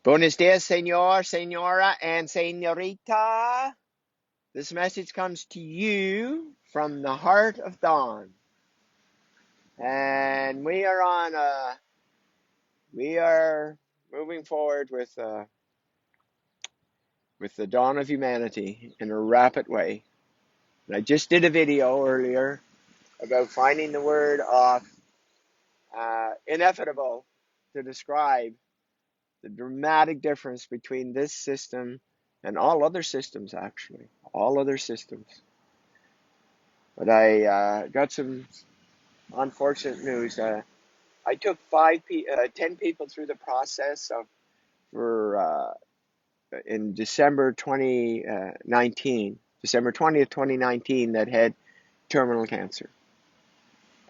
Buenos dias, senor, senora, and senorita. This message comes to you from the heart of dawn. And we are moving forward with the dawn of humanity in a rapid way. And I just did a video earlier about finding the word of inevitable to describe the dramatic difference between this system and all other systems, actually, all other systems. But I got some unfortunate news. I took 10 people through the process for in December 2019, December 20th, 2019, that had terminal cancer.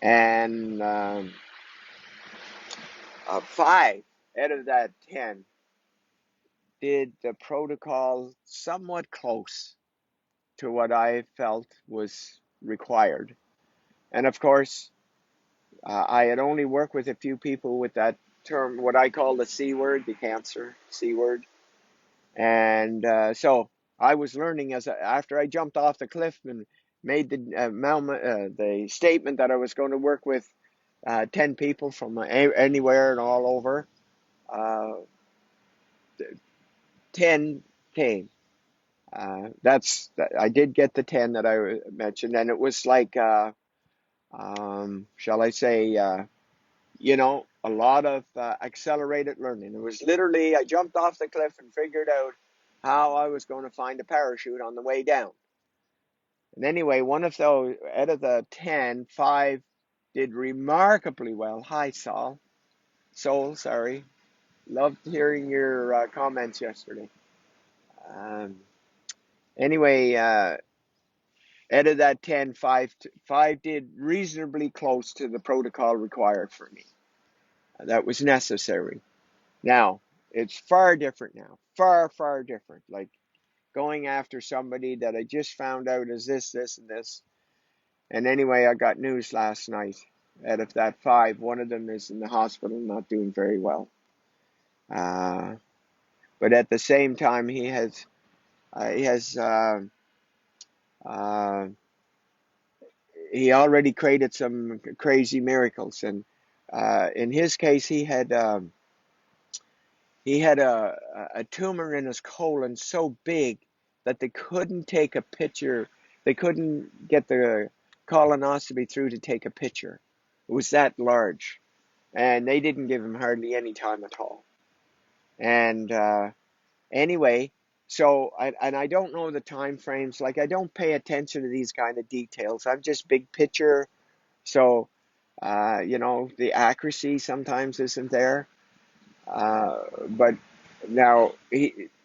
And 5 out of that 10 did the protocol somewhat close to what I felt was required. And of course, I had only worked with a few people with that term, what I call the C word, the cancer C word. And so I was learning after I jumped off the cliff and made the statement that I was going to work with 10 people from anywhere and all over. 10 came. I did get the 10 that I mentioned, and it was like, shall I say, a lot of accelerated learning. It was literally, I jumped off the cliff and figured out how I was going to find a parachute on the way down. And anyway, one of those, out of the 10, 5 did remarkably well. Hi, Soul, sorry. Loved hearing your comments yesterday. Um, anyway, out of that 10, 5 did reasonably close to the protocol required for me. That was necessary. Now, it's far different now. Far, far different. Like going after somebody that I just found out is this, and this. And anyway, I got news last night. Out of that 5, one of them is in the hospital, not doing very well. But at the same time, he already created some crazy miracles. And in his case, he had a tumor in his colon so big that they couldn't take a picture. They couldn't get the colonoscopy through to take a picture. It was that large. And they didn't give him hardly any time at all. And anyway, so, I don't know the time frames. Like, I don't pay attention to these kind of details. I'm just big picture. So, the accuracy sometimes isn't there. But now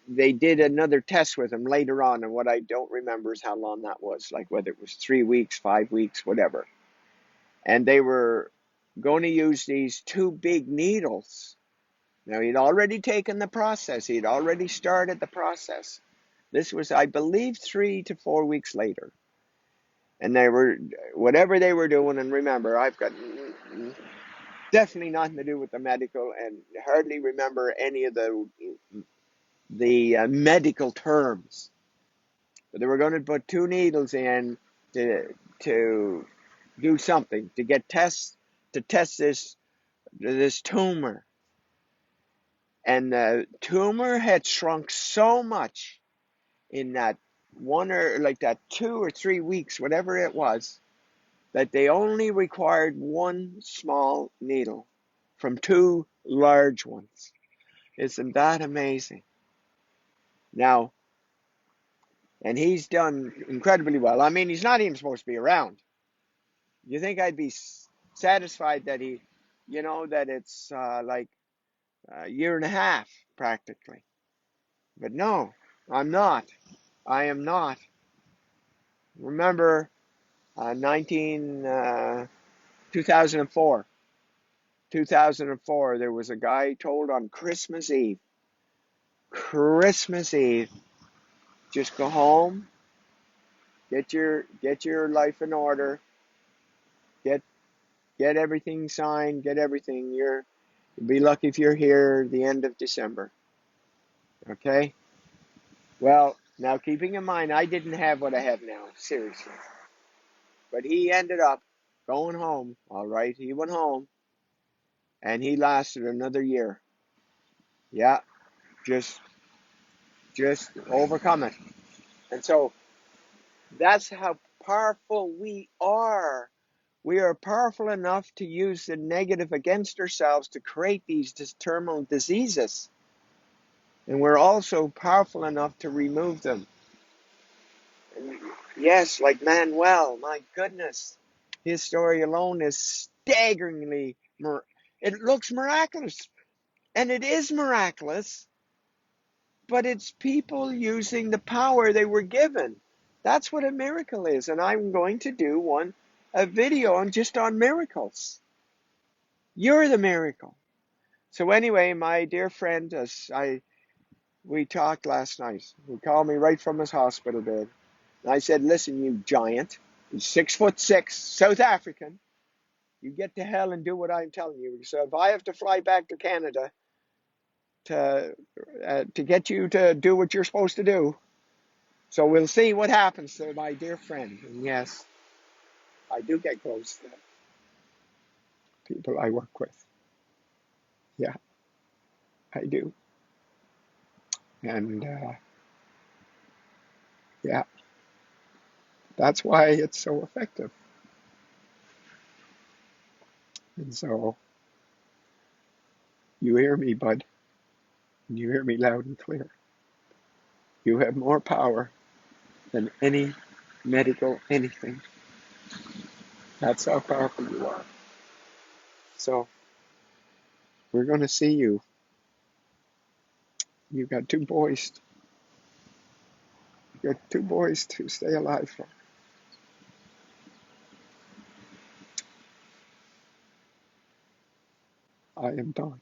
they did another test with him later on, and what I don't remember is how long that was, like whether it was 3 weeks, 5 weeks, whatever. And they were going to use these 2 big needles. Now, he'd already taken the process. He'd already started the process. This was, I believe, 3 to 4 weeks later. And they were, whatever they were doing, and remember, I've got definitely nothing to do with the medical and hardly remember any of the medical terms. But they were going to put 2 needles in to do something, to test this tumor. And the tumor had shrunk so much in that 2 or 3 weeks, whatever it was, that they only required 1 small needle from 2 large ones. Isn't that amazing? Now, and he's done incredibly well. I mean, he's not even supposed to be around. You think I'd be satisfied that that it's like a year and a half practically. But no, I'm not. I am not. Remember 2004. 2004, there was a guy told on Christmas Eve, just go home, get your life in order, get everything signed, get everything. You'll be lucky if you're here the end of December. Okay? Well, now keeping in mind, I didn't have what I have now, seriously. But he ended up going home, all right? He went home and he lasted another year. Yeah, just overcome it. And so that's how powerful we are. We are powerful enough to use the negative against ourselves to create these terminal diseases. And we're also powerful enough to remove them. And yes, like Manuel, my goodness. His story alone is staggeringly, it looks miraculous. And it is miraculous, but it's people using the power they were given. That's what a miracle is. And I'm going to do a video on miracles. You're the miracle. So anyway, my dear friend, we talked last night. He called me right from his hospital bed. And I said, listen, you giant, he's 6'6", South African. You get to hell and do what I'm telling you. So if I have to fly back to Canada to get you to do what you're supposed to do, so we'll see what happens to my dear friend. And yes, I do get close to people I work with. Yeah, I do. And yeah, that's why it's so effective. And so you hear me, bud, and you hear me loud and clear. You have more power than any medical anything. That's how powerful you are. So we're going to see you. You got two boys. You got two boys to stay alive for. I am done.